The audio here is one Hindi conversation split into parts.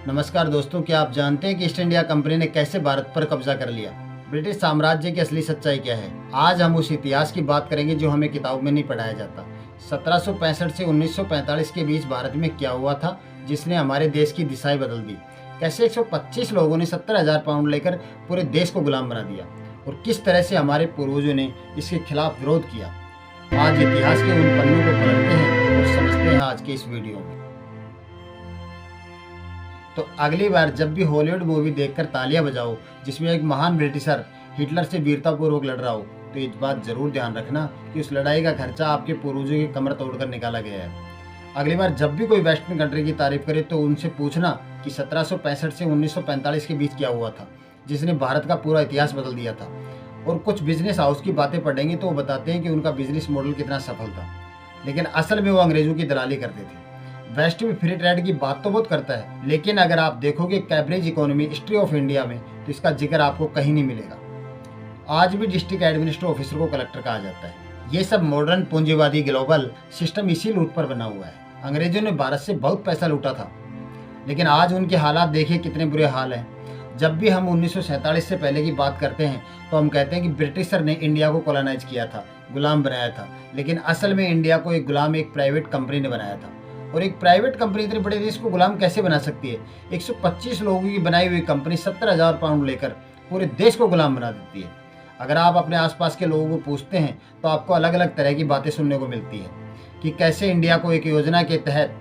नमस्कार दोस्तों, क्या आप जानते हैं कि ईस्ट इंडिया कंपनी ने कैसे भारत पर कब्जा कर लिया? ब्रिटिश साम्राज्य की असली सच्चाई क्या है? आज हम उस इतिहास की बात करेंगे जो हमें किताब में नहीं पढ़ाया जाता। 1765 से 1945 के बीच भारत में क्या हुआ था जिसने हमारे देश की दिशाएं बदल दी? कैसे 125 लोगों ने 70,000 पाउंड लेकर पूरे देश को गुलाम बना दिया और किस तरह से हमारे पूर्वजों ने इसके खिलाफ विरोध किया? आज इतिहास के उन पन्नों को पलटते हैं और समझते हैं आज के इस वीडियो में। तो अगली बार जब भी हॉलीवुड मूवी देखकर तालियां बजाओ जिसमें एक महान ब्रिटिशर हिटलर से वीरतापूर्वक लड़ रहा हो, तो इस बात जरूर ध्यान रखना कि उस लड़ाई का खर्चा आपके पूर्वजों की कमर तोड़कर निकाला गया है। अगली बार जब भी कोई वेस्टर्न कंट्री की तारीफ करे तो उनसे पूछना कि 1765 से 1945 के बीच क्या हुआ था जिसने भारत का पूरा इतिहास बदल दिया था। और कुछ बिजनेस हाउस की बातें पढ़ेंगे तो वो बताते हैं कि उनका बिजनेस मॉडल कितना सफल था, लेकिन असल में वो अंग्रेजों की दलाली करते थे। वेस्ट में फ्री ट्रेड की बात तो बहुत करता है, लेकिन अगर आप देखोगे Cambridge economy history of India में तो इसका जिक्र आपको कहीं नहीं मिलेगा। आज भी डिस्ट्रिक्ट एडमिनिस्ट्रेटिव ऑफिसर को कलेक्टर कहा जाता है। ये सब मॉडर्न पूंजीवादी ग्लोबल सिस्टम इसी लूट पर बना हुआ है। अंग्रेजों ने भारत से बहुत पैसा लूटा था, लेकिन आज उनके हालात देखिए कितने बुरे हाल हैं। जब भी हम 1947 से पहले की बात करते हैं तो हम कहते हैं कि ब्रिटिशर ने इंडिया को कॉलोनाइज किया था, गुलाम बनाया था, लेकिन असल में इंडिया को एक गुलाम एक प्राइवेट कंपनी ने बनाया था। और एक प्राइवेट कंपनी इतने बड़े देश को गुलाम कैसे बना सकती है? 125 लोगों की बनाई हुई कंपनी 70,000 पाउंड लेकर पूरे देश को गुलाम बना देती है। अगर आप अपने आसपास के लोगों को पूछते हैं तो आपको अलग अलग तरह की बातें सुनने को मिलती है कि कैसे इंडिया को एक योजना के तहत,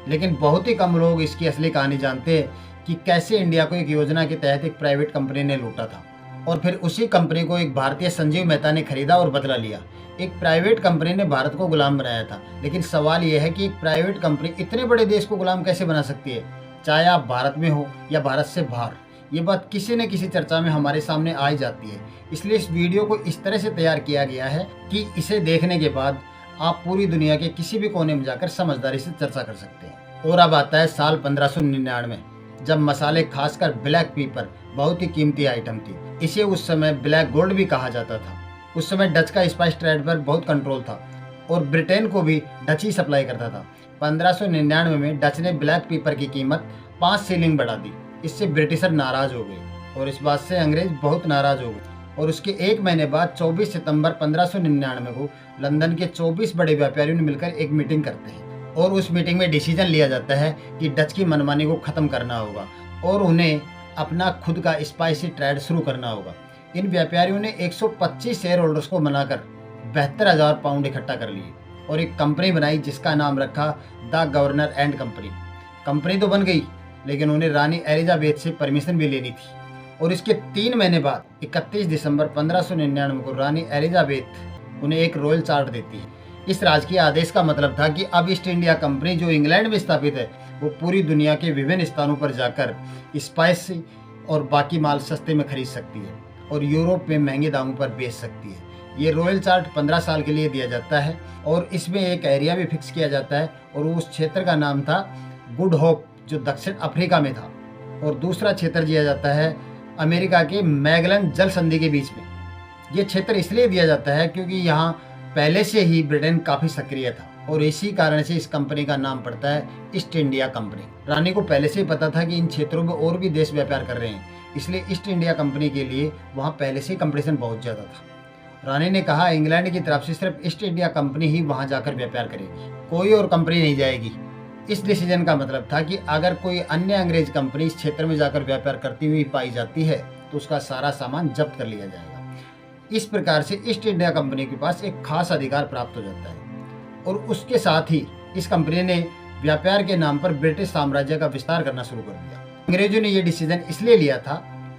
लेकिन बहुत ही कम लोग इसकी असली कहानी जानते हैं कि कैसे इंडिया को एक योजना के तहत एक प्राइवेट कंपनी ने लूटा था और फिर उसी कंपनी को एक भारतीय संजीव मेहता ने खरीदा और बदला लिया। एक प्राइवेट कंपनी ने भारत को गुलाम बनाया था, लेकिन सवाल यह है कि एक प्राइवेट कंपनी इतने बड़े देश को गुलाम कैसे बना सकती है, चाहे आप भारत में हो या भारत से बाहर। ये बात किसी न किसी चर्चा में हमारे सामने आ ही जाती है। इसलिए इस वीडियो को इस तरह से तैयार किया गया है कि इसे देखने के बाद आप पूरी दुनिया के किसी भी कोने में जाकर समझदारी से चर्चा कर सकते हैं। और अब आता है साल 1599, जब मसाले खासकर ब्लैक पेपर बहुत ही कीमती आइटम थी। इसे उस समय ब्लैक गोल्ड भी कहा जाता था। उस समय डच का स्पाइस ट्रेड पर बहुत कंट्रोल था और ब्रिटेन को भी डच ही सप्लाई करता था। 1599 में डच ने ब्लैक पेपर की कीमत 5 सीलिंग बढ़ा दी। इससे ब्रिटिशर नाराज हो गए और इस बात से अंग्रेज बहुत नाराज हो गए। और उसके एक महीने बाद 24 सितंबर 1599 को लंदन के 24 बड़े व्यापारियों ने मिलकर एक मीटिंग करते हैं और उस मीटिंग में डिसीजन लिया जाता है कि डच की मनमानी को खत्म करना होगा और उन्हें अपना खुद का स्पाइसी ट्रेड शुरू करना होगा। इन व्यापारियों ने 125 शेयर होल्डर्स को मनाकर 72,000 पाउंड इकट्ठा कर लिए और एक कंपनी बनाई जिसका नाम रखा the governor and company. Company तो बन गई, लेकिन उन्हें रानी एलिजाबेथ से परमिशन भी लेनी थी। और इसके 3 महीने बाद 31 दिसंबर 1599 को रानी एलिजाबेथ उन्हें एक रॉयल चार्ट देती है। इस राजकीय आदेश का मतलब था कि अब ईस्ट इंडिया कंपनी जो इंग्लैंड में स्थापित है वो पूरी दुनिया के विभिन्न स्थानों पर जाकर स्पाइस और बाकी माल सस्ते में खरीद सकती है और यूरोप में महंगे दामों पर बेच सकती है। ये रॉयल चार्ट 15 साल के लिए दिया जाता है और इसमें एक एरिया भी फिक्स किया जाता है और उस क्षेत्र का नाम था गुड होप, जो दक्षिण अफ्रीका में था। और दूसरा क्षेत्र दिया जाता है अमेरिका के मैगलन जल संधि के बीच में। ये क्षेत्र इसलिए दिया जाता है क्योंकि यहाँ पहले से ही ब्रिटेन काफ़ी सक्रिय था और इसी कारण से इस कंपनी का नाम पड़ता है ईस्ट इंडिया कंपनी। रानी को पहले से ही पता था कि इन क्षेत्रों में और भी देश व्यापार कर रहे हैं, इसलिए ईस्ट इंडिया कंपनी के लिए वहाँ पहले से ही कंपटीशन बहुत ज़्यादा था। रानी ने कहा इंग्लैंड की तरफ से सिर्फ ईस्ट इंडिया कंपनी ही वहाँ जाकर व्यापार करेगी, कोई और कंपनी नहीं जाएगी। इस डिसीजन का मतलब था कि अगर कोई अन्य अंग्रेज कंपनी इस क्षेत्र में जाकर व्यापार करती हुई पाई जाती है तो उसका सारा सामान जब्त कर लिया जाएगा। इस प्रकार से ईस्ट इंडिया कंपनी के पास एक खास अधिकार प्राप्त हो जाता है और उसके साथ ही इस कंपनी ने व्यापार के नाम पर ब्रिटिश साम्राज्य का विस्तार करना शुरू कर दिया। अंग्रेजों ने यह डिसीजन इसलिए लिया था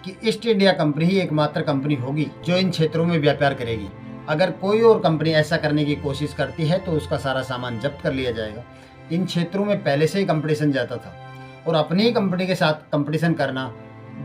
कि ईस्ट इंडिया कंपनी ही एकमात्र कंपनी होगी जो इन क्षेत्रों में व्यापार करेगी। अगर कोई और कंपनी ऐसा करने की कोशिश करती है तो उसका सारा सामान जब्त कर लिया जाएगा। इन क्षेत्रों में पहले से ही कंपटीशन जाता था और अपनी ही कंपनी के साथ कंपटीशन करना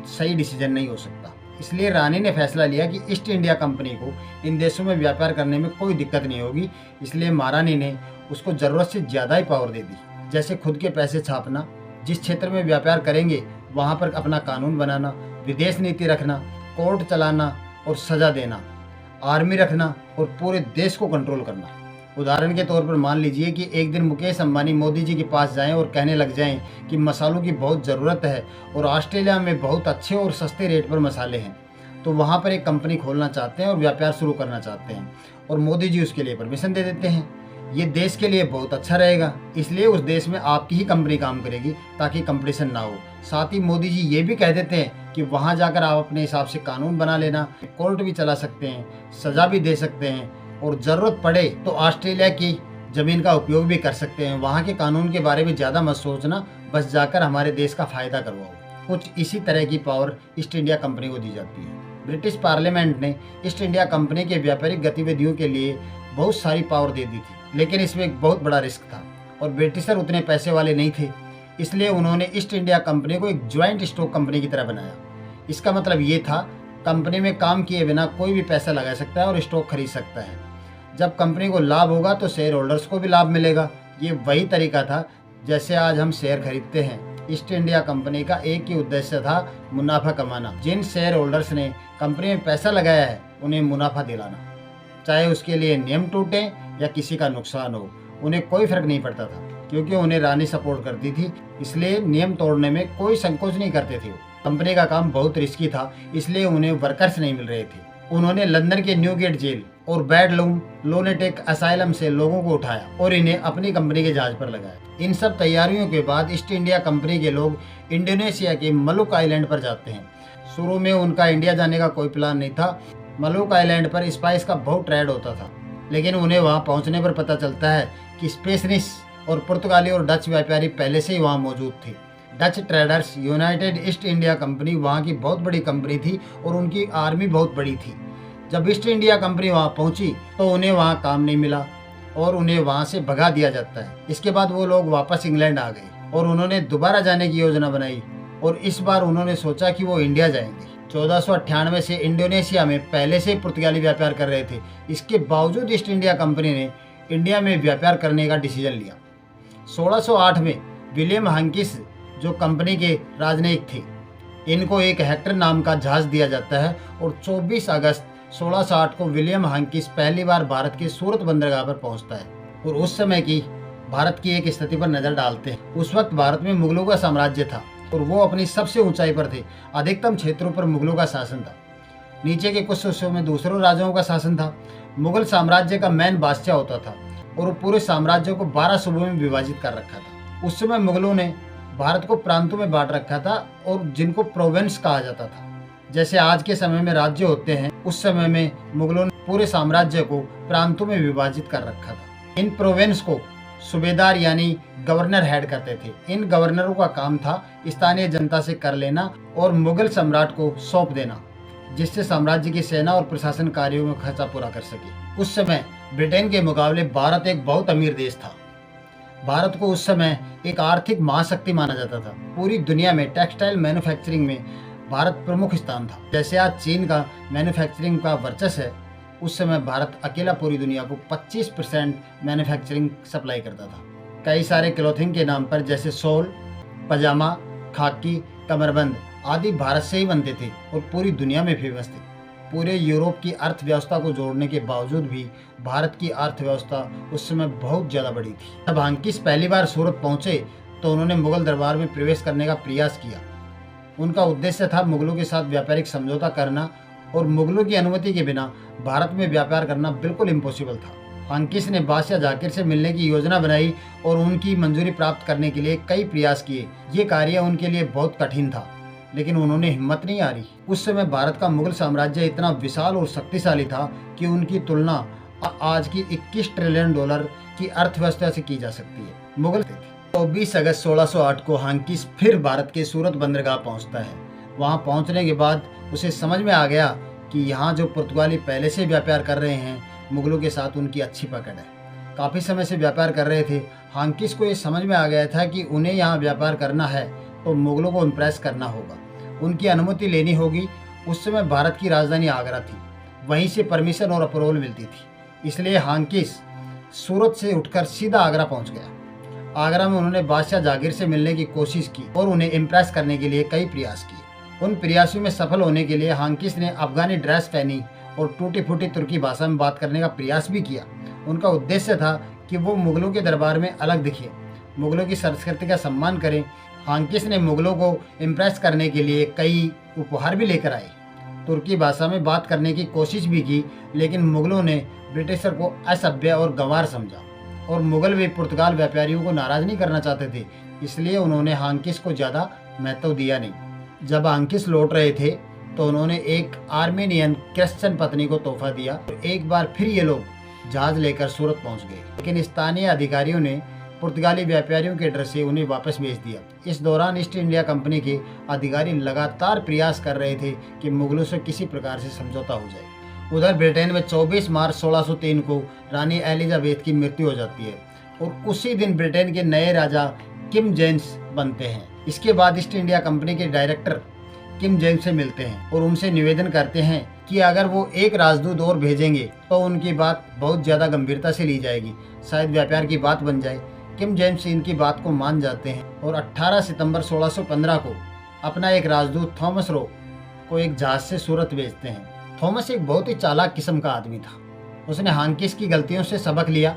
सही डिसीजन नहीं हो सकता। इसलिए रानी ने फैसला लिया कि ईस्ट इंडिया कंपनी को इन देशों में व्यापार करने में कोई दिक्कत नहीं होगी। इसलिए महारानी ने उसको ज़रूरत से ज़्यादा ही पावर दे दी, जैसे खुद के पैसे छापना, जिस क्षेत्र में व्यापार करेंगे वहाँ पर अपना कानून बनाना, विदेश नीति रखना, कोर्ट चलाना और सज़ा देना, आर्मी रखना और पूरे देश को कंट्रोल करना। उदाहरण के तौर पर मान लीजिए कि एक दिन मुकेश अंबानी मोदी जी के पास जाएं और कहने लग जाएं कि मसालों की बहुत ज़रूरत है और ऑस्ट्रेलिया में बहुत अच्छे और सस्ते रेट पर मसाले हैं, तो वहाँ पर एक कंपनी खोलना चाहते हैं और व्यापार शुरू करना चाहते हैं और मोदी जी उसके लिए परमिशन दे देते हैं। ये देश के लिए बहुत अच्छा रहेगा, इसलिए उस देश में आपकी ही कंपनी काम करेगी ताकि कंपटीशन ना हो। साथ ही मोदी जी ये भी कह देते हैं कि वहाँ जाकर आप अपने हिसाब से कानून बना लेना, कोर्ट भी चला सकते हैं, सज़ा भी दे सकते हैं और ज़रूरत पड़े तो ऑस्ट्रेलिया की ज़मीन का उपयोग भी कर सकते हैं। वहाँ के कानून के बारे में ज़्यादा मत सोचना, बस जाकर हमारे देश का फ़ायदा करवाओ। कुछ इसी तरह की पावर ईस्ट इंडिया कंपनी को दी जाती है। ब्रिटिश पार्लियामेंट ने ईस्ट इंडिया कंपनी के व्यापारिक गतिविधियों के लिए बहुत सारी पावर दे दी थी, लेकिन इसमें एक बहुत बड़ा रिस्क था और ब्रिटिशर उतने पैसे वाले नहीं थे, इसलिए उन्होंने ईस्ट इंडिया कंपनी को एक ज्वाइंट स्टॉक कंपनी की तरह बनाया। इसका मतलब ये था, कंपनी में काम किए बिना कोई भी पैसा लगा सकता है और स्टॉक खरीद सकता है। जब कंपनी को लाभ होगा तो शेयर होल्डर्स को भी लाभ मिलेगा। ये वही तरीका था जैसे आज हम शेयर खरीदते हैं। ईस्ट इंडिया कंपनी का एक ही उद्देश्य था, मुनाफा कमाना। जिन शेयर होल्डर्स ने कंपनी में पैसा लगाया है उन्हें मुनाफा दिलाना, चाहे उसके लिए नियम टूटे या किसी का नुकसान हो, उन्हें कोई फर्क नहीं पड़ता था, क्योंकि उन्हें रानी सपोर्ट करती थी, इसलिए नियम तोड़ने में कोई संकोच नहीं करते थे। कंपनी का काम बहुत रिस्की था, इसलिए उन्हें वर्कर्स नहीं मिल रहे थे। उन्होंने लंदन के न्यूगेट जेल और बेडलूम लोनेटिक असाइलम से लोगों को उठाया और इन्हें अपनी कंपनी के जहाज पर लगाया। इन सब तैयारियों के बाद ईस्ट इंडिया कंपनी के लोग इंडोनेशिया के मलुक आइलैंड पर जाते हैं। शुरू में उनका इंडिया जाने का कोई प्लान नहीं था। मलुक आइलैंड पर स्पाइस का बहुत ट्रेड होता था, लेकिन उन्हें वहां पहुंचने पर पता चलता है कि स्पेनिश और पुर्तगाली और डच व्यापारी पहले से ही वहां मौजूद थे। Dutch traders United east India company वहां की बहुत बड़ी कंपनी थी और उनकी आर्मी बहुत बड़ी थी। जब ईस्ट इंडिया कंपनी वहां पहुंची तो उन्हें वहां काम नहीं मिला और उन्हें वहां से भगा दिया जाता है। इसके बाद वो लोग वापस इंग्लैंड आ गए और उन्होंने दोबारा जाने की योजना बनाई और इस बार उन्होंने सोचा कि वो इंडिया जाएंगे। 1498 से इंडोनेशिया में पहले से पुर्तगाली व्यापार कर रहे थे। इसके बावजूद ईस्ट इंडिया कंपनी ने इंडिया में व्यापार करने का डिसीजन लिया। 1608 में विलियम हंकिस जो कंपनी के राजनयिक थे, इनको एक हेक्टर नाम का जहाज दिया जाता है और 24 अगस्त 1608 को विलियम हंकिस पहली बार भारत के सूरत बंदरगाह पर पहुंचता है और उस समय की भारत की एक स्थिति पर नजर डालते हैं। उस वक्त भारत में मुगलों का साम्राज्य था और वो अपनी सबसे ऊंचाई पर थे। अधिकतम क्षेत्रों पर मुगलों का शासन था, नीचे के कुछ हिस्सों में दूसरों राजाओं का शासन था। मुगल साम्राज्य का मैन बादशाह होता था और वो पूरे साम्राज्य को 12 सूबों में विभाजित कर रखा था। उस समय मुगलों ने भारत को प्रांतों में बांट रखा था और जिनको प्रोविंस कहा जाता था। जैसे आज के समय में राज्य होते हैं, उस समय में मुगलों ने पूरे साम्राज्य को प्रांतों में विभाजित कर रखा था। इन प्रोविंस को सूबेदार यानी गवर्नर हेड करते थे। इन गवर्नरों का काम था स्थानीय जनता से कर लेना और मुगल सम्राट को सौंप देना, जिससे साम्राज्य की सेना और प्रशासन कार्यों में खर्चा पूरा कर सके। उस समय ब्रिटेन के मुकाबले भारत एक बहुत अमीर देश था। भारत को उस समय एक आर्थिक महाशक्ति माना जाता था। पूरी दुनिया में टेक्सटाइल मैन्युफैक्चरिंग में भारत प्रमुख स्थान था। जैसे आज चीन का मैन्युफैक्चरिंग का वर्चस्व है, उस समय भारत अकेला पूरी दुनिया को 25% मैन्युफैक्चरिंग सप्लाई करता था। कई सारे क्लॉथिंग के नाम पर जैसे शॉल, पजामा, खाकी, कमरबंद आदि भारत से ही बनते थे और पूरी दुनिया में फेमस थे। पूरे यूरोप की अर्थव्यवस्था को जोड़ने के बावजूद भी भारत की अर्थव्यवस्था उस समय बहुत ज़्यादा बड़ी थी। जब हंकिस पहली बार सूरत पहुंचे तो उन्होंने मुगल दरबार में प्रवेश करने का प्रयास किया। उनका उद्देश्य था मुगलों के साथ व्यापारिक समझौता करना और मुगलों की अनुमति के बिना भारत में व्यापार करना बिल्कुल इम्पॉसिबल था। हंकिस ने बादशाह जाकिर से मिलने की योजना बनाई और उनकी मंजूरी प्राप्त करने के लिए कई प्रयास किए। ये कार्य उनके लिए बहुत कठिन था, लेकिन उन्होंने हिम्मत नहीं हारी। उस समय भारत का मुगल साम्राज्य इतना विशाल और शक्तिशाली था कि उनकी तुलना आज की 21 ट्रिलियन डॉलर की अर्थव्यवस्था से की जा सकती है। मुगल 24 अगस्त 1608 को हंकिस फिर भारत के सूरत बंदरगाह पहुंचता है। वहां पहुंचने के बाद उसे समझ में आ गया कि यहाँ जो पुर्तगाली पहले से व्यापार कर रहे हैं, मुगलों के साथ उनकी अच्छी पकड़ है। काफ़ी समय से व्यापार कर रहे थे। हंकिस को ये समझ में आ गया था कि उन्हें यहाँ व्यापार करना है तो मुगलों को इम्प्रेस करना होगा, उनकी अनुमति लेनी होगी। उस समय भारत की राजधानी आगरा थी, वहीं से परमिशन और अप्रूवल मिलती थी। इसलिए हंकिस सूरत से उठकर सीधा आगरा पहुंच गया। आगरा में उन्होंने बादशाह जागीर से मिलने की कोशिश की और उन्हें इम्प्रेस करने के लिए कई प्रयास किए। उन प्रयासों में सफल होने के लिए हंकिस ने अफगानी ड्रेस पहनी और टूटी फूटी तुर्की भाषा में बात करने का प्रयास भी किया उनका उद्देश्य था कि वो मुगलों के दरबार में अलग दिखे, मुगलों की संस्कृति का सम्मान करें। हांकिस ने मुगलों को इम्प्रेस करने के लिए कई उपहार भी लेकर आए, तुर्की भाषा में बात करने की कोशिश भी की, लेकिन मुगलों ने ब्रिटिशर को असभ्य और गंवार समझा और मुगल भी पुर्तगाल व्यापारियों को नाराज नहीं करना चाहते थे, इसलिए उन्होंने हांकिस को ज़्यादा महत्व दिया नहीं। जब हांकिस लौट रहे थे तो उन्होंने एक आर्मेनियन क्रिश्चियन पत्नी को तोहफा दिया। एक बार फिर ये लोग जहाज लेकर सूरत पहुंच गए, लेकिन स्थानीय अधिकारियों ने पुर्तगाली व्यापारियों के डर से उन्हें वापस भेज दिया। इस दौरान ईस्ट इंडिया कंपनी के अधिकारी लगातार प्रयास कर रहे थे कि मुगलों से किसी प्रकार से समझौता हो जाए। उधर ब्रिटेन में 24 मार्च 1603 को रानी एलिजाबेथ की मृत्यु हो जाती है और उसी दिन ब्रिटेन के नए राजा किंग जेम्स बनते हैं। इसके बाद ईस्ट इंडिया कंपनी के डायरेक्टर किंग जेम्स से मिलते हैं और उनसे निवेदन करते हैं कि अगर वो एक राजदूत और भेजेंगे तो उनकी बात बहुत ज़्यादा गंभीरता से ली जाएगी, शायद व्यापार की बात बन जाए। किंग जेम्स इनकी बात को मान जाते हैं और 18 सितंबर 1615 को अपना एक राजदूत थॉमस रो को एक जहाज से सूरत भेजते हैं। थॉमस एक बहुत ही चालाक किस्म का आदमी था। उसने हांकिस की गलतियों से सबक लिया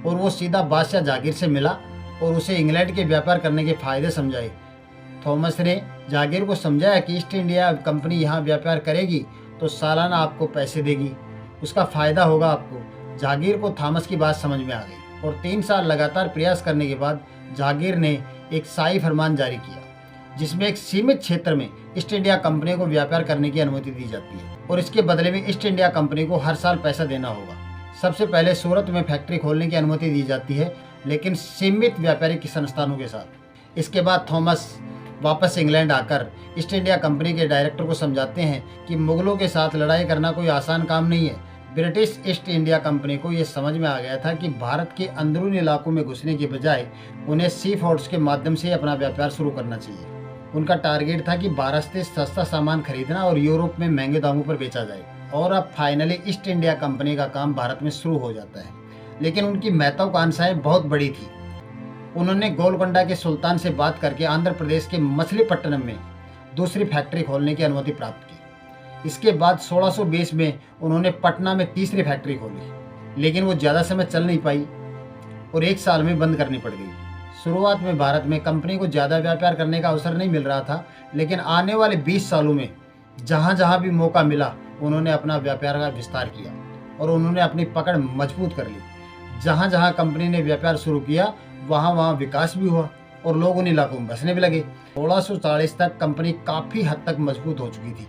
और वो सीधा बादशाह जागीर से मिला और उसे इंग्लैंड के व्यापार करने के फायदे समझाए। थॉमस ने जागीर को समझाया कि ईस्ट इंडिया कंपनी यहाँ व्यापार करेगी तो सालाना आपको पैसे देगी, उसका फ़ायदा होगा आपको। जागीर को थॉमस की बात समझ में आ गई और 3 साल लगातार प्रयास करने के बाद जागीर ने एक शाही फरमान जारी किया जिसमें एक सीमित क्षेत्र में ईस्ट इंडिया कंपनी को व्यापार करने की अनुमति दी जाती है और इसके बदले में ईस्ट इंडिया कंपनी को हर साल पैसा देना होगा। सबसे पहले सूरत में फैक्ट्री खोलने की अनुमति दी जाती है, लेकिन सीमित व्यापारिक संस्थानों के साथ। इसके बाद थॉमस वापस इंग्लैंड आकर ईस्ट इंडिया कंपनी के डायरेक्टर को समझाते हैं कि मुगलों के साथ लड़ाई करना कोई आसान काम नहीं है। ब्रिटिश ईस्ट इंडिया कंपनी को यह समझ में आ गया था कि भारत के अंदरूनी इलाकों में घुसने के बजाय उन्हें सी फोर्ट्स के माध्यम से अपना व्यापार शुरू करना चाहिए। उनका टारगेट था कि भारत से सस्ता सामान खरीदना और यूरोप में महंगे दामों पर बेचा जाए। और अब फाइनली ईस्ट इंडिया कंपनी का काम भारत में शुरू हो जाता है, लेकिन उनकी महत्वाकांक्षाएं बहुत बड़ी थी। उन्होंने गोलकोंडा के सुल्तान से बात करके आंध्र प्रदेश के मछलीपट्टनम में दूसरी फैक्ट्री खोलने की अनुमति प्राप्त की। इसके बाद 1620 में उन्होंने पटना में तीसरी फैक्ट्री खोली, लेकिन वो ज़्यादा समय चल नहीं पाई और 1 साल में बंद करनी पड़ गई। शुरुआत में भारत में कंपनी को ज़्यादा व्यापार करने का अवसर नहीं मिल रहा था, लेकिन आने वाले 20 सालों में जहाँ जहाँ भी मौका मिला उन्होंने अपना व्यापार का विस्तार किया और उन्होंने अपनी पकड़ मजबूत कर ली। जहाँ जहाँ कंपनी ने व्यापार शुरू किया वहाँ वहाँ विकास भी हुआ और लोग उन इलाकों में बसने भी लगे। 1640 तक कंपनी काफ़ी हद तक मजबूत हो चुकी थी।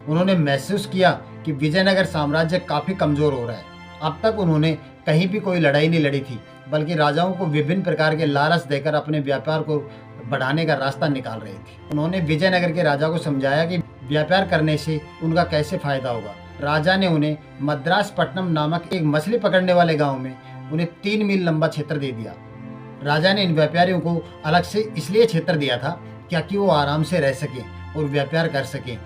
उन्होंने महसूस किया कि विजयनगर साम्राज्य काफ़ी कमज़ोर हो रहा है। अब तक उन्होंने कहीं भी कोई लड़ाई नहीं लड़ी थी, बल्कि राजाओं को विभिन्न प्रकार के लालच देकर अपने व्यापार को बढ़ाने का रास्ता निकाल रही थी। उन्होंने विजयनगर के राजा को समझाया कि व्यापार करने से उनका कैसे फायदा होगा। राजा ने उन्हें मद्रासपट्टनम नामक एक मछली पकड़ने वाले गांव में उन्हें 3 मील लंबा क्षेत्र दे दिया। राजा ने इन व्यापारियों को अलग से इसलिए क्षेत्र दिया था ताकि वो आराम से रह सकें और व्यापार कर सकें।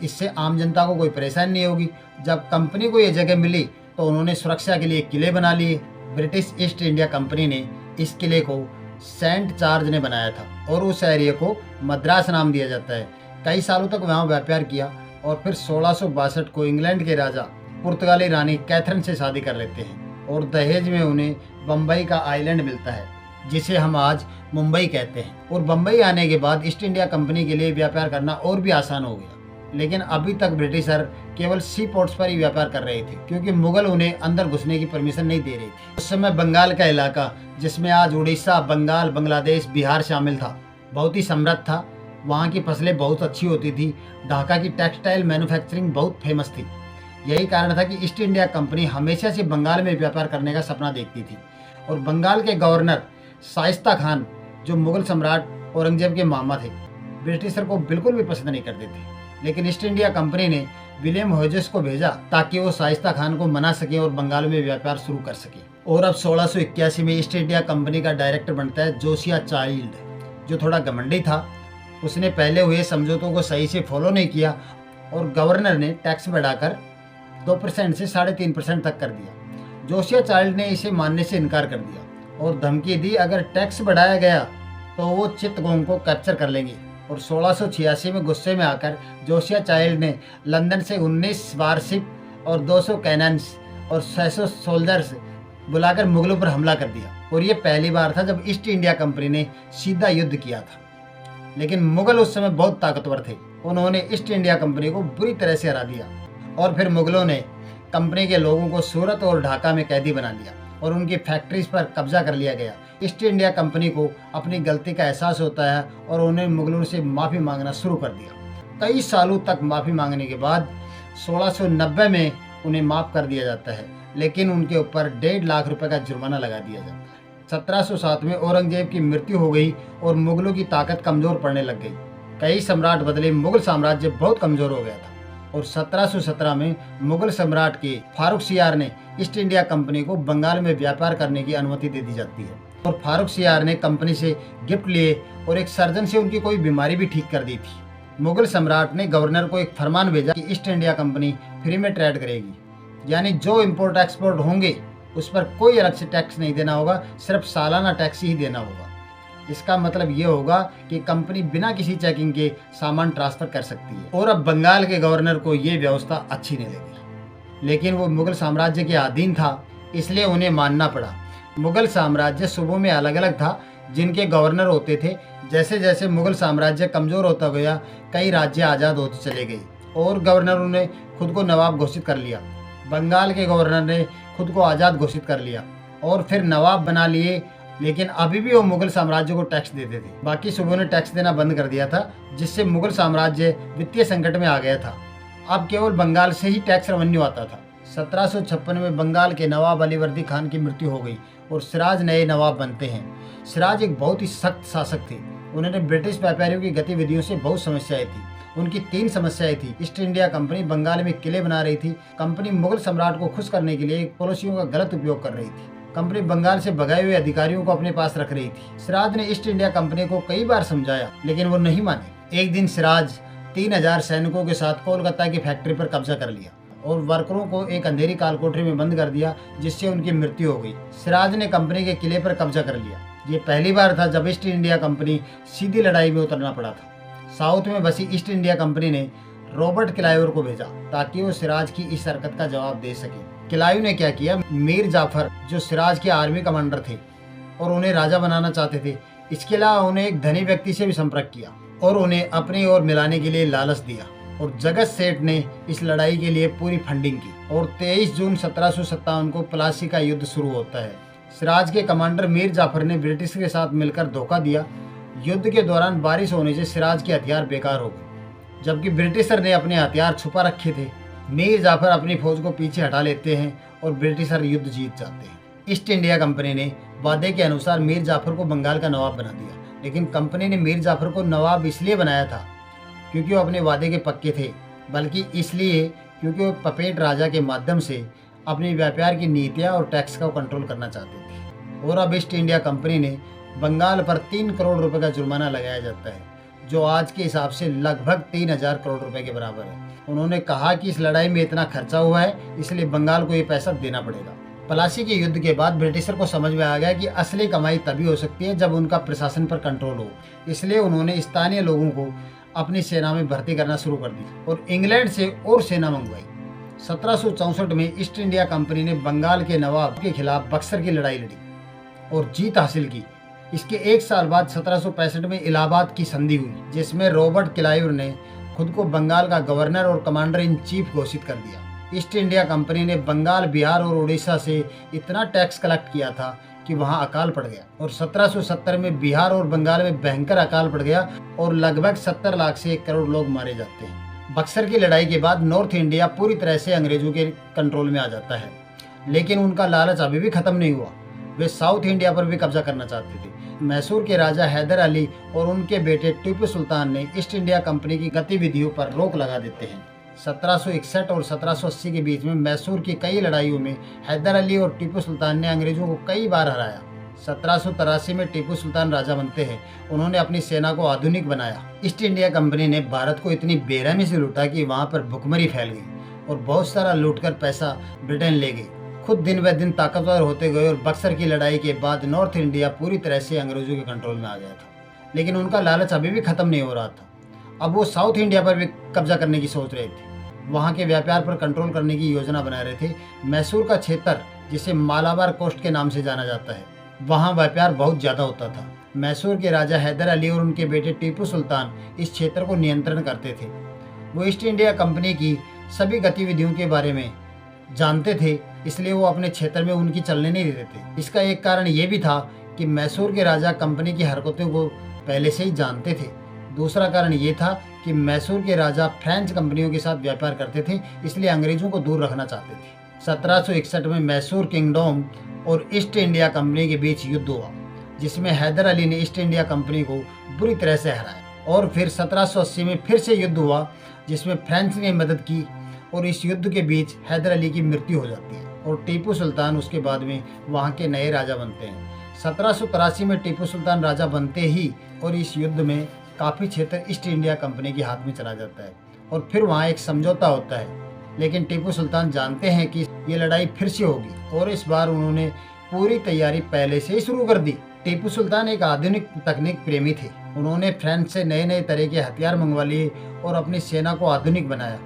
इससे आम जनता को कोई परेशानी नहीं होगी। जब कंपनी को ये जगह मिली तो उन्होंने सुरक्षा के लिए किले बना लिए। ब्रिटिश ईस्ट इंडिया कंपनी ने इस किले को सेंट जॉर्ज ने बनाया था और उस एरिया को मद्रास नाम दिया जाता है। कई सालों तक वहाँ व्यापार किया और फिर 1662 को इंग्लैंड के राजा पुर्तगाली रानी कैथरीन से शादी कर लेते हैं और दहेज में उन्हें बम्बई का आइलैंड मिलता है जिसे हम आज मुंबई कहते हैं। और बम्बई आने के बाद ईस्ट इंडिया कंपनी के लिए व्यापार करना और भी आसान हो गया, लेकिन अभी तक ब्रिटिशर केवल सी पोर्ट्स पर ही व्यापार कर रहे थे क्योंकि मुगल उन्हें अंदर घुसने की परमिशन नहीं दे रहे थे। उस समय बंगाल का इलाका, जिसमें आज उड़ीसा, बंगाल, बांग्लादेश, बिहार शामिल था, बहुत ही समृद्ध था। वहाँ की फसलें बहुत अच्छी होती थी। ढाका की टेक्सटाइल मैन्युफैक्चरिंग बहुत फेमस थी। यही कारण था कि ईस्ट इंडिया कंपनी हमेशा से बंगाल में व्यापार करने का सपना देखती थी। और बंगाल के गवर्नर शाइस्ता खान, जो मुगल सम्राट औरंगजेब के मामा थे, ब्रिटिशर को बिल्कुल भी पसंद नहीं करते थे। लेकिन ईस्ट इंडिया कंपनी ने विलियम होजेस को भेजा ताकि वो शाइस्ता खान को मना सके और बंगाल में व्यापार शुरू कर सके। और अब 1681 में ईस्ट इंडिया कंपनी का डायरेक्टर बनता है जोसिया चाइल्ड, जो थोड़ा घमंडी था। उसने पहले हुए समझौतों को सही से फॉलो नहीं किया और गवर्नर ने टैक्स बढ़ाकर 2% से 3.5% तक कर दिया। जोसिया चाइल्ड ने इसे मानने से इनकार कर दिया और धमकी दी अगर टैक्स बढ़ाया गया तो वो चित्तगोंग को कैप्चर कर लेंगे। और 1686 में गुस्से में आकर जोसिया चाइल्ड ने लंदन से 19 वारशिप और 200 कैनन्स और 600 सोल्जर्स बुलाकर मुगलों पर हमला कर दिया और ये पहली बार था जब ईस्ट इंडिया कंपनी ने सीधा युद्ध किया था। लेकिन मुगल उस समय बहुत ताकतवर थे, उन्होंने ईस्ट इंडिया कंपनी को बुरी तरह से हरा दिया और फिर मुगलों ने कंपनी के लोगों को सूरत और ढाका में कैदी बना लिया और उनकी फैक्ट्रीज पर कब्जा कर लिया गया। ईस्ट इंडिया कंपनी को अपनी गलती का एहसास होता है और उन्हें मुगलों से माफ़ी मांगना शुरू कर दिया। कई सालों तक माफ़ी मांगने के बाद 1690 में उन्हें माफ़ कर दिया जाता है, लेकिन उनके ऊपर 1.5 लाख रुपए का जुर्माना लगा दिया जाता है। 1707 में औरंगजेब की मृत्यु हो गई और मुगलों की ताकत कमज़ोर पड़ने लग गई। कई सम्राट बदले, मुगल साम्राज्य बहुत कमज़ोर हो गया था और 1717 में मुगल सम्राट के फारूक सियार ने ईस्ट इंडिया कंपनी को बंगाल में व्यापार करने की अनुमति दे दी जाती है और फारूक सियार ने कंपनी से गिफ्ट लिए और एक सर्जन से उनकी कोई बीमारी भी ठीक कर दी थी। मुगल सम्राट ने गवर्नर को एक फरमान भेजा कि ईस्ट इंडिया कंपनी फ्री में ट्रेड करेगी, यानी जो इम्पोर्ट एक्सपोर्ट होंगे उस पर कोई अलग से टैक्स नहीं देना होगा, सिर्फ सालाना टैक्स ही देना होगा। इसका मतलब ये होगा कि कंपनी बिना किसी चेकिंग के सामान ट्रांसफर कर सकती है और अब बंगाल के गवर्नर को ये व्यवस्था अच्छी नहीं लगी, लेकिन वो मुगल साम्राज्य के अधीन था, इसलिए उन्हें मानना पड़ा। मुगल साम्राज्य सूबों में अलग अलग था जिनके गवर्नर होते थे। जैसे जैसे मुगल साम्राज्य कमज़ोर होता गया, कई राज्य आज़ाद होते चले गए और गवर्नरों ने खुद को नवाब घोषित कर लिया। बंगाल के गवर्नर ने खुद को आज़ाद घोषित कर लिया और फिर नवाब बना लिए, लेकिन अभी भी वो मुगल साम्राज्य को टैक्स देते थे। बाकी सूबों ने टैक्स देना बंद कर दिया था, जिससे मुगल साम्राज्य वित्तीय संकट में आ गया था। अब केवल बंगाल से ही टैक्स रेवेन्यू आता था। 1756 में बंगाल के नवाब अलीवर्दी खान की मृत्यु हो गई और सिराज नए नवाब बनते हैं। सिराज एक बहुत ही सख्त शासक थे। उन्होंने ब्रिटिश व्यापारियों की गतिविधियों से बहुत समस्याएं थी। उनकी 3 समस्याएं थी। ईस्ट इंडिया कंपनी बंगाल में किले बना रही थी, कंपनी मुगल सम्राट को खुश करने के लिए पॉलिसियों का गलत उपयोग कर रही थी, कंपनी बंगाल से भगाए हुए अधिकारियों को अपने पास रख रही थी। सिराज ने ईस्ट इंडिया कंपनी को कई बार समझाया, लेकिन वो नहीं माने। एक दिन सिराज 3000 सैनिकों के साथ कोलकाता की फैक्ट्री पर कब्जा कर लिया और वर्करों को एक अंधेरी कालकोठरी में बंद कर दिया, जिससे उनकी मृत्यु हो गई। सिराज ने कंपनी के किले पर कब्जा कर लिया। ये पहली बार था जब ईस्ट इंडिया कंपनी सीधी लड़ाई में उतरना पड़ा था। साउथ में बसी ईस्ट इंडिया कंपनी ने रॉबर्ट क्लाइवर को भेजा ताकि वो सिराज की इस हरकत का जवाब दे सके। क्लाइव ने क्या किया, मीर जाफर जो सिराज के आर्मी कमांडर थे और उन्हें राजा बनाना चाहते थे, इसके अलावा उन्हें एक धनी व्यक्ति से भी संपर्क किया और उन्हें अपनी ओर मिलाने के लिए लालच दिया और जगत सेठ ने इस लड़ाई के लिए पूरी फंडिंग की और 23 जून 1757 को प्लासी का युद्ध शुरू होता है। सिराज के कमांडर मीर जाफर ने ब्रिटिश के साथ मिलकर धोखा दिया। युद्ध के दौरान बारिश होने से सिराज के हथियार बेकार हो गए, जबकि ब्रिटिशर ने अपने हथियार छुपा रखे थे। मीर जाफर अपनी फौज को पीछे हटा लेते हैं और ब्रिटिशर युद्ध जीत जाते हैं। ईस्ट इंडिया कंपनी ने वादे के अनुसार मीर जाफर को बंगाल का नवाब बना दिया, लेकिन कंपनी ने मीर जाफर को नवाब इसलिए बनाया था क्योंकि वो अपने वादे के पक्के थे, बल्कि इसलिए क्योंकि वो पपेट राजा के माध्यम से अपनी व्यापार की नीतियाँ और टैक्स का कंट्रोल करना चाहते थे। और अब ईस्ट इंडिया कंपनी ने बंगाल पर 3 करोड़ रुपए का जुर्माना लगाया जाता है, जो आज के हिसाब से लगभग 3000 करोड़ रुपए के बराबर है। उन्होंने कहा कि इस लड़ाई में इतना खर्चा हुआ है, इसलिए बंगाल को ये पैसा देना पड़ेगा। प्लासी के युद्ध के बाद ब्रिटिशर को समझ में आ गया कि असली कमाई तभी हो सकती है जब उनका प्रशासन पर कंट्रोल हो, इसलिए उन्होंने स्थानीय लोगों को अपनी सेना में भर्ती करना शुरू कर दी और इंग्लैंड से और सेना मंगवाई। 1764 में ईस्ट इंडिया कंपनी ने बंगाल के नवाब के खिलाफ बक्सर की लड़ाई लड़ी और जीत हासिल की। इसके 1 साल बाद 1765 में इलाहाबाद की संधि हुई, जिसमें रॉबर्ट क्लाइव ने खुद को बंगाल का गवर्नर और कमांडर इन चीफ घोषित कर दिया। ईस्ट इंडिया कंपनी ने बंगाल, बिहार और उड़ीसा से इतना टैक्स कलेक्ट किया था कि वहां अकाल पड़ गया और 1770 में बिहार और बंगाल में भयंकर अकाल पड़ गया और लगभग 70 लाख से 1 करोड़ लोग मारे जाते हैं। बक्सर की लड़ाई के बाद नॉर्थ इंडिया पूरी तरह से अंग्रेजों के कंट्रोल में आ जाता है, लेकिन उनका लालच अभी भी खत्म नहीं हुआ। वे साउथ इंडिया पर भी कब्जा करना चाहते थे। मैसूर के राजा हैदर अली और उनके बेटे टीपू सुल्तान ने ईस्ट इंडिया कंपनी की गतिविधियों पर रोक लगा देते हैं। 1761 और 1780 के बीच में मैसूर की कई लड़ाइयों में हैदर अली और टीपू सुल्तान ने अंग्रेजों को कई बार हराया। 1783 में टीपू सुल्तान राजा बनते हैं। उन्होंने अपनी सेना को आधुनिक बनाया। ईस्ट इंडिया कंपनी ने भारत को इतनी बेरहमी से लूटा कि वहां पर भुखमरी फैल गई और बहुत सारा लूटकर पैसा ब्रिटेन ले गई। खुद दिन ब दिन ताकतवर होते गए और बक्सर की लड़ाई के बाद नॉर्थ इंडिया पूरी तरह से अंग्रेजों के कंट्रोल में आ गया था, लेकिन उनका लालच अभी भी खत्म नहीं हो रहा था। अब वो साउथ इंडिया पर भी कब्जा करने की सोच रहे थे, वहाँ के व्यापार पर कंट्रोल करने की योजना बना रहे थे। मैसूर का क्षेत्र जिसे मालाबार कोस्ट के नाम से जाना जाता है। वहाँ व्यापार बहुत ज़्यादा होता था। मैसूर के राजा हैदर अली और उनके बेटे टीपू सुल्तान इस क्षेत्र को नियंत्रण करते थे। वो ईस्ट इंडिया कंपनी की सभी गतिविधियों के बारे में जानते थे, इसलिए वो अपने क्षेत्र में उनकी चलने नहीं देते थे। इसका एक कारण ये भी था कि मैसूर के राजा कंपनी की हरकतों को पहले से ही जानते थे। दूसरा कारण ये था कि मैसूर के राजा फ्रेंच कंपनियों के साथ व्यापार करते थे, इसलिए अंग्रेजों को दूर रखना चाहते थे। 1761 में मैसूर किंगडम और ईस्ट इंडिया कंपनी के बीच युद्ध हुआ, जिसमें हैदर अली ने ईस्ट इंडिया कंपनी को बुरी तरह से हराया। और फिर 1780 में फिर से युद्ध हुआ, जिसमें फ्रेंच ने मदद की और इस युद्ध के बीच हैदर अली की मृत्यु हो जाती है और टीपू सुल्तान उसके बाद में वहाँ के नए राजा बनते हैं। 1783 में टीपू सुल्तान राजा बनते ही और इस युद्ध में काफ़ी क्षेत्र ईस्ट इंडिया कंपनी के हाथ में चला जाता है और फिर वहाँ एक समझौता होता है। लेकिन टीपू सुल्तान जानते हैं कि ये लड़ाई फिर से होगी और इस बार उन्होंने पूरी तैयारी पहले से ही शुरू कर दी। टीपू सुल्तान एक आधुनिक तकनीक प्रेमी थे। उन्होंने फ्रांस से नए नए तरह के हथियार मंगवा लिए और अपनी सेना को आधुनिक बनाया।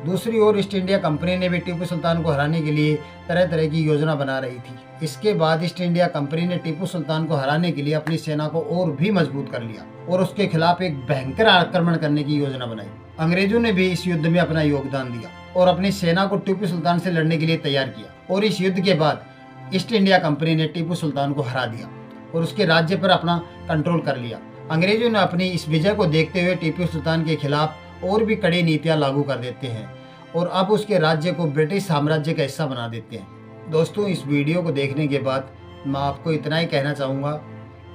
दूसरी ओर ईस्ट इंडिया कंपनी ने भी टीपू सुल्तान को हराने के लिए तरह तरह की योजना बना रही थी। इसके बाद ईस्ट इंडिया कंपनी ने टीपू सुल्तान को हराने के लिए अपनी सेना को और भी मजबूत कर लिया और उसके खिलाफ एक भयंकर आक्रमण करने की योजना बनाई। अंग्रेजों ने भी इस युद्ध में अपना योगदान दिया और अपनी सेना को टीपू सुल्तान से लड़ने के लिए तैयार किया और इस युद्ध के बाद ईस्ट इंडिया कंपनी ने टीपू सुल्तान को हरा दिया और उसके राज्य पर अपना कंट्रोल कर लिया। अंग्रेजों ने अपनी इस विजय को देखते हुए टीपू सुल्तान के खिलाफ और भी कड़ी नीतियां लागू कर देते हैं और अब उसके राज्य को ब्रिटिश साम्राज्य का हिस्सा बना देते हैं। दोस्तों, इस वीडियो को देखने के बाद मैं आपको इतना ही कहना चाहूँगा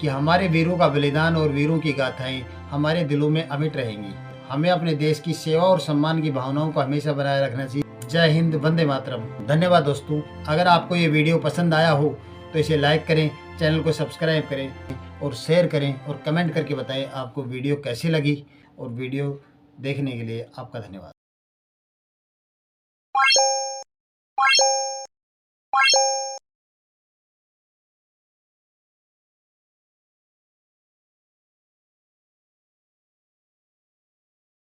कि हमारे वीरों का बलिदान और वीरों की गाथाएं हमारे दिलों में अमिट रहेंगी। हमें अपने देश की सेवा और सम्मान की भावनाओं को हमेशा बनाए रखना चाहिए। जय हिंद, वंदे मातरम। धन्यवाद दोस्तों। अगर आपको ये वीडियो पसंद आया हो तो इसे लाइक करें, चैनल को सब्सक्राइब करें और शेयर करें और कमेंट करके बताएं आपको वीडियो कैसी लगी। और वीडियो देखने के लिए आपका धन्यवाद।